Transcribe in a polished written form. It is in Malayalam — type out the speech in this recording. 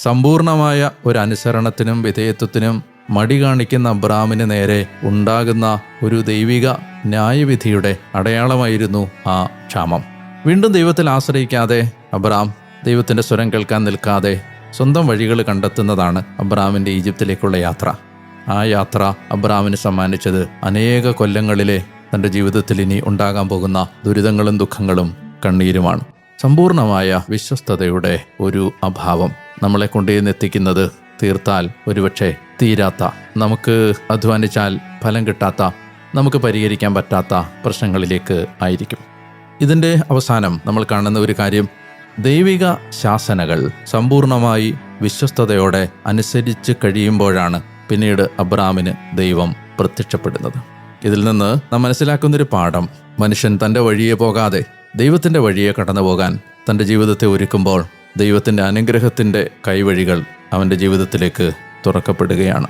സമ്പൂർണമായ ഒരു അനുസരണത്തിനും വിധേയത്വത്തിനും മടി കാണിക്കുന്ന അബ്രാമിന് നേരെ ഉണ്ടാകുന്ന ഒരു ദൈവിക ന്യായവിധിയുടെ അടയാളമായിരുന്നു ആ ക്ഷാമം. വീണ്ടും ദൈവത്തിൽ ആശ്രയിക്കാതെ അബ്രാം ദൈവത്തിൻ്റെ സ്വരം കേൾക്കാൻ നിൽക്കാതെ സ്വന്തം വഴികൾ കണ്ടെത്തുന്നതാണ് അബ്രാമിൻ്റെ ഈജിപ്തിലേക്കുള്ള യാത്ര. ആ യാത്ര അബ്രാമിന് സമ്മാനിച്ചത് അനേക കൊല്ലങ്ങളിലെ തൻ്റെ ജീവിതത്തിൽ ഇനി ഉണ്ടാകാൻ പോകുന്ന ദുരിതങ്ങളും ദുഃഖങ്ങളും കണ്ണീരുമാണ്. സമ്പൂർണമായ വിശ്വസ്തതയുടെ ഒരു അഭാവം നമ്മളെ കൊണ്ടുവന്നെത്തിക്കുന്നത് തീർത്താൽ ഒരുപക്ഷെ തീരാത്ത, നമുക്ക് അധ്വാനിച്ചാൽ ഫലം കിട്ടാത്ത, നമുക്ക് പരിഹരിക്കാൻ പറ്റാത്ത പ്രശ്നങ്ങളിലേക്ക് ആയിരിക്കും. ഇതിൻ്റെ അവസാനം നമ്മൾ കാണുന്ന ഒരു കാര്യം, ദൈവിക ശാസനകൾ സമ്പൂർണമായി വിശ്വസ്തതയോടെ അനുസരിച്ച് കഴിയുമ്പോഴാണ് പിന്നീട് അബ്രാമിന് ദൈവം പ്രത്യക്ഷപ്പെടുന്നത്. ഇതിൽ നിന്ന് നാം മനസ്സിലാക്കുന്നൊരു പാഠം, മനുഷ്യൻ തൻ്റെ വഴിയെ പോകാതെ ദൈവത്തിൻ്റെ വഴിയെ കടന്നു പോകാൻ തൻ്റെ ജീവിതത്തെ ഒരുക്കുമ്പോൾ ദൈവത്തിൻ്റെ അനുഗ്രഹത്തിൻ്റെ കൈവഴികൾ അവൻ്റെ ജീവിതത്തിലേക്ക് തുറക്കപ്പെടുകയാണ്.